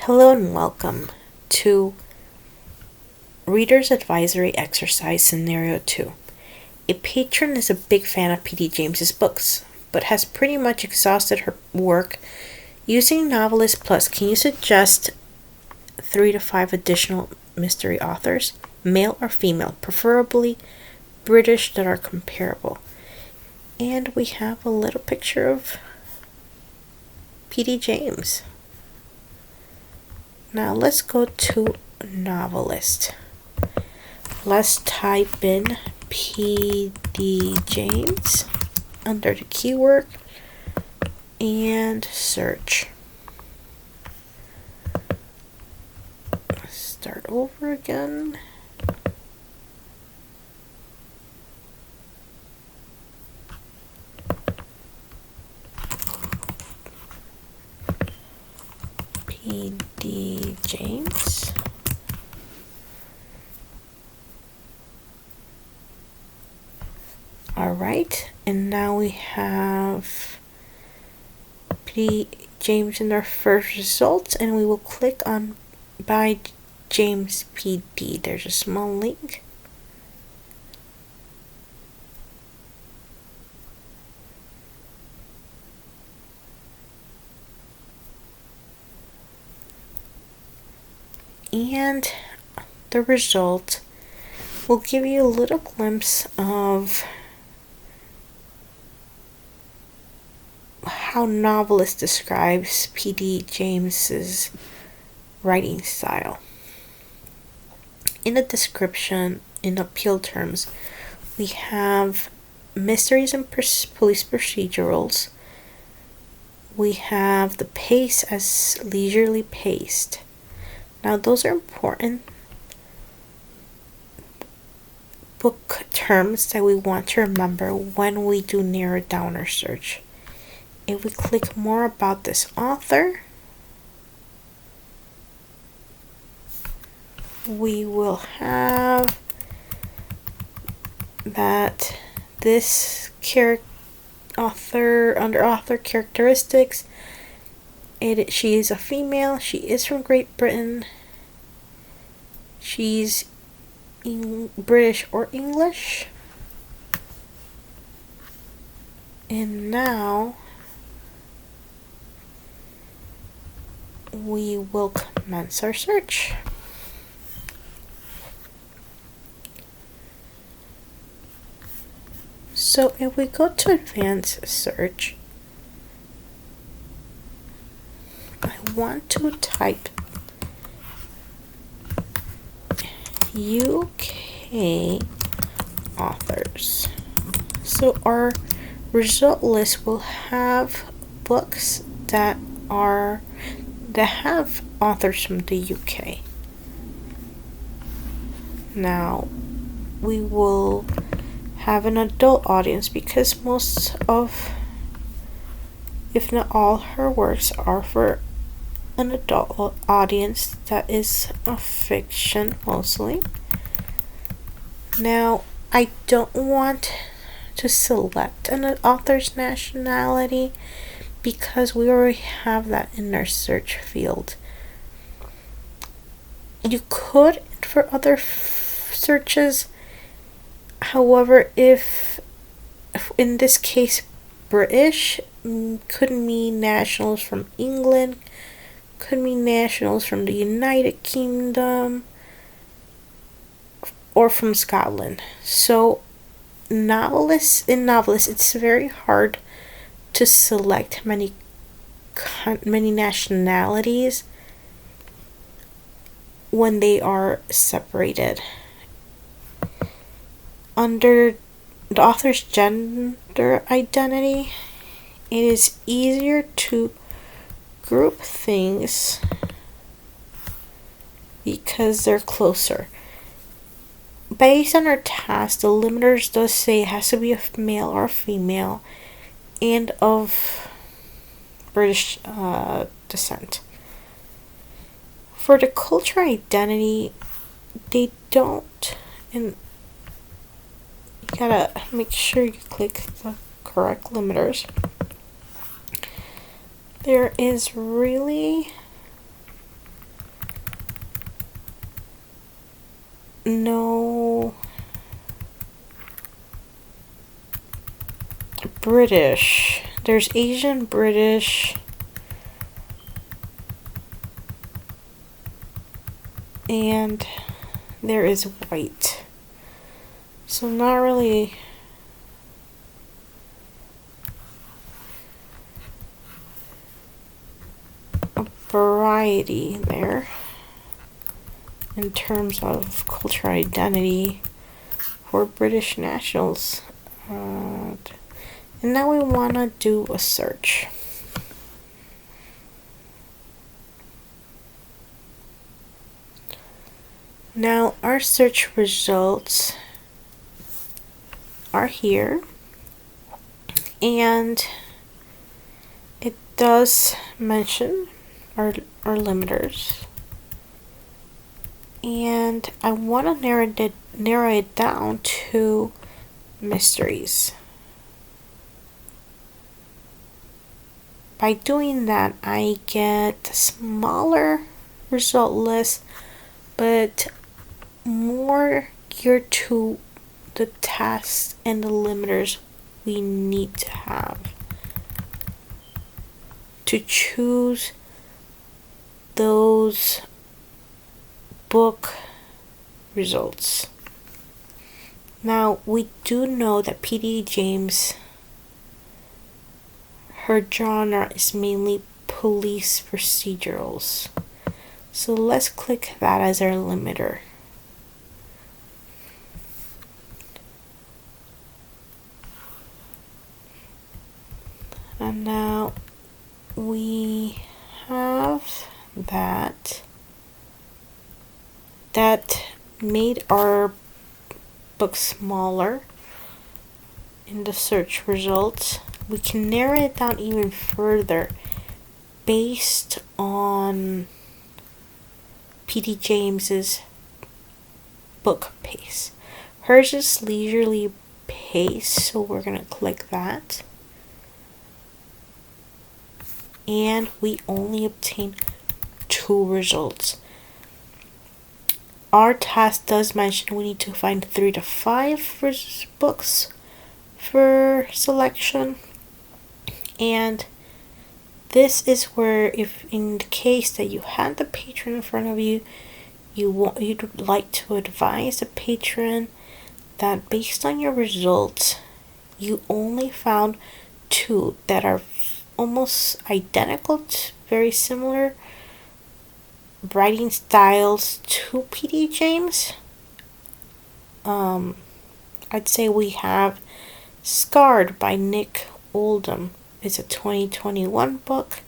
Hello and welcome to Reader's Advisory Exercise Scenario 2. A patron is a big fan of P.D. James's books, but has pretty much exhausted her work using Novelist Plus. Can you suggest 3 to 5 additional mystery authors, male or female, preferably British, that are comparable? And we have a little picture of P.D. James. Now let's go to Novelist. Let's type in P.D. James under the keyword and search. Let's start over again. P.D. James. Alright, and now we have P.D. James in our first results, and we will click on by James P.D. There's a small link. And the result will give you a little glimpse of how Novelist describes P.D. James's writing style. In the description, in appeal terms, we have mysteries and police procedurals. We have the pace as leisurely paced. Now those are important book terms that we want to remember when we do narrow down our search. If we click more about this author, we will have that this author, under author characteristics, she is a female, she is from Great Britain, she's British or English, and now we will commence our search. So if we go to advanced search, I want to type UK authors. So our result list will have books that have authors from the UK. Now we will have an adult audience because most of, if not all, her works are for an adult audience that is a fiction mostly. Now I don't want to select an author's nationality because we already have that in our search field. You could for other searches, however, if in this case British could mean nationals from England, could mean nationals from the United Kingdom, or from Scotland. So in Novelist, it's very hard to select many nationalities when they are separated. Under the author's gender identity, it is easier to group things because they're closer. Based on our task, the limiters does say it has to be a male or a female and of British descent. For the cultural identity, they don't, and you gotta make sure you click the correct limiters. There is really no British. There's Asian, British, and there is white. So not really a variety there in terms of cultural identity for British nationals. And now we want to do a search. Now our search results are here, and it does mention our limiters, and I want to narrow it down to mysteries. By doing that, I get a smaller result list, but more geared to the tasks and the limiters we need to have to choose those book results. Now, we do know that P.D. James, her genre is mainly police procedurals. So let's click that as our limiter. And now we have that made our book smaller in the search results. We can narrow it down even further based on P.D. James's book pace. Hers is leisurely pace, so we're going to click that. And we only obtain 2 results. Our task does mention we need to find 3 to 5 books for selection. And this is where, if in the case that you had the patron in front of you, you'd like to advise the patron that based on your results, you only found 2 that are almost identical, very similar writing styles to P.D. James. I'd say we have Scarred by Nick Oldham. It's a 2021 book,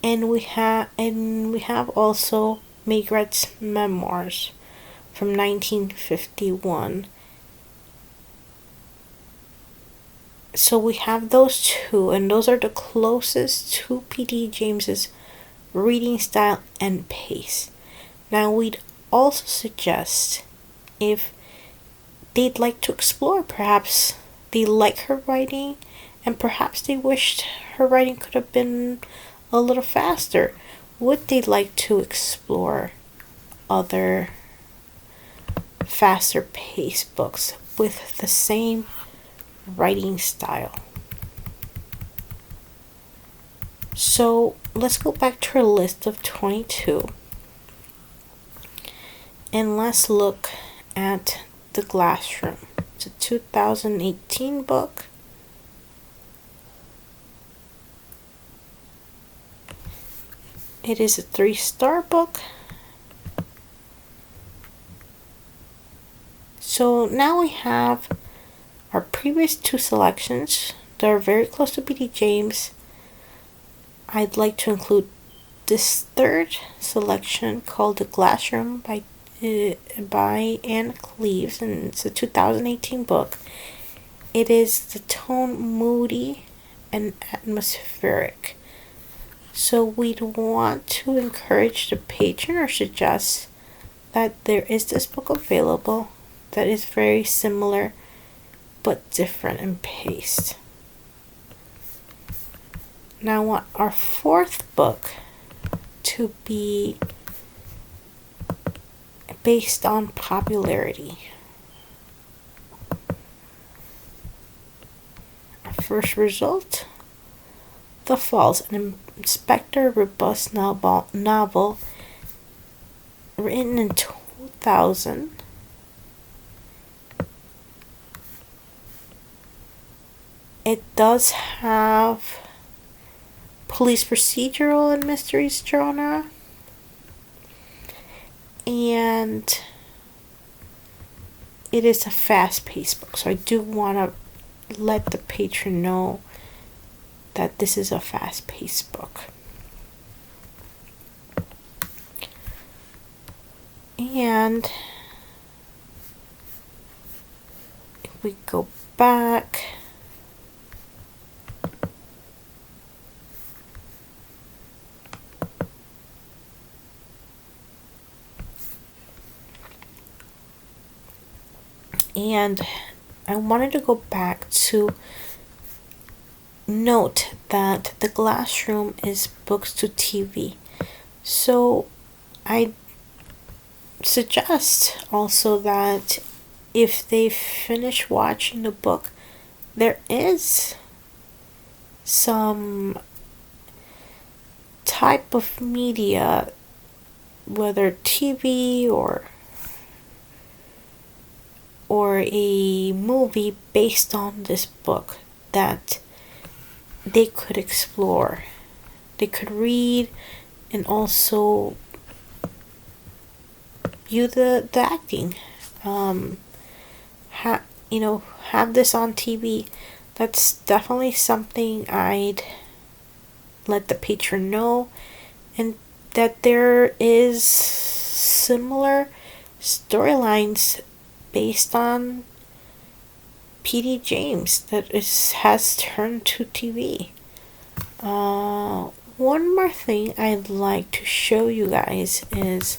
and we have also Maigret's Memoirs from 1951. So we have those 2, and those are the closest to P.D. James's reading style and pace. Now, we'd also suggest if they'd like to explore, perhaps they like her writing and perhaps they wished her writing could have been a little faster. Would they like to explore other faster paced books with the same writing style? So let's go back to our list of 22 and let's look at The Glass Room. It's a 2018 book. It is a 3-star book. So now we have our previous 2 selections that are very close to P.D. James. I'd like to include this 3rd selection called The Glass Room by Anne Cleves, and it's a 2018 book. It is the tone moody and atmospheric. So we'd want to encourage the patron or suggest that there is this book available that is very similar but different in pace. Now I want our 4th book to be based on popularity. First result: The Falls, an Inspector Rebus novel written in 2000. It does have police procedural and mysteries genre, and it is a fast-paced book, so I do want to let the patron know that this is a fast-paced book. And if we go back, and I wanted to go back to note that the glass room is books to TV. So I suggest also that if they finish watching the book, there is some type of media, whether TV or a movie based on this book, that they could explore. They could read and also view the acting. Have this on TV. That's definitely something I'd let the patron know, and that there is similar storylines based on P.D. James that has turned to TV. One more thing I'd like to show you guys is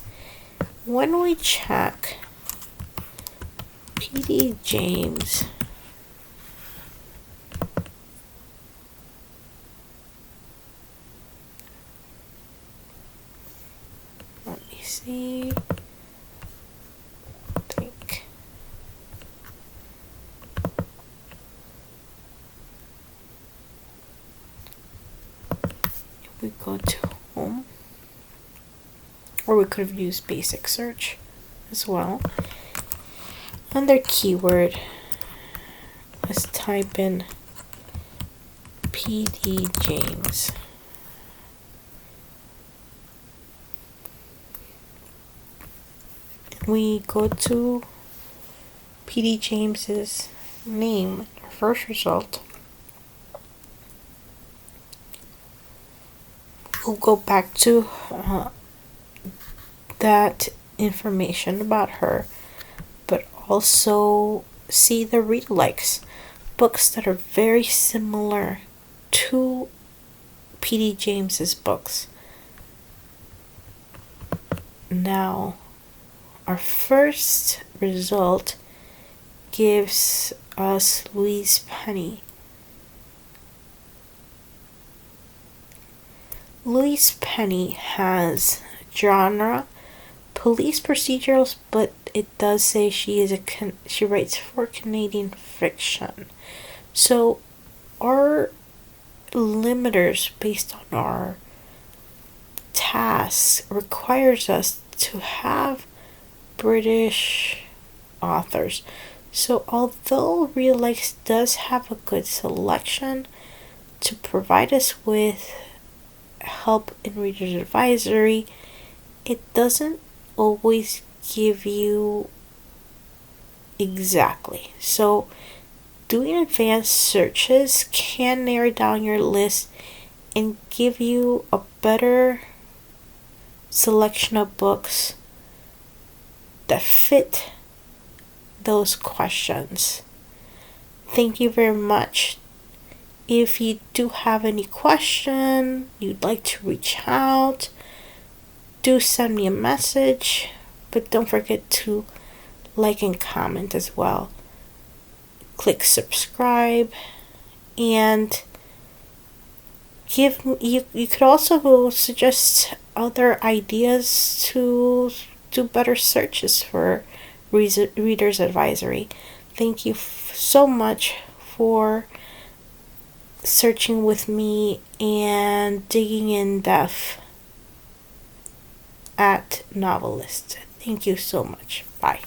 when we check P.D. James, let me see. We go to home, or we could have used basic search as well. Under keyword, let's type in P.D. James. We go to P.D. James's name, first result. We'll go back to that information about her, but also see the read likes, books that are very similar to P.D. James's books. Now, our first result gives us Louise Penny. Louise Penny has genre police procedurals, but it does say she writes for Canadian fiction. So our limiters based on our tasks requires us to have British authors. So although Real Likes does have a good selection to provide us with help in Reader's Advisory, it doesn't always give you exactly. So doing advanced searches can narrow down your list and give you a better selection of books that fit those questions. Thank you very much. If you do have any question, you'd like to reach out, do send me a message, but don't forget to like and comment as well. Click subscribe, and you could also suggest other ideas to do better searches for Reader's Advisory. Thank you so much for searching with me and digging in depth at Novelist. Thank you so much. Bye.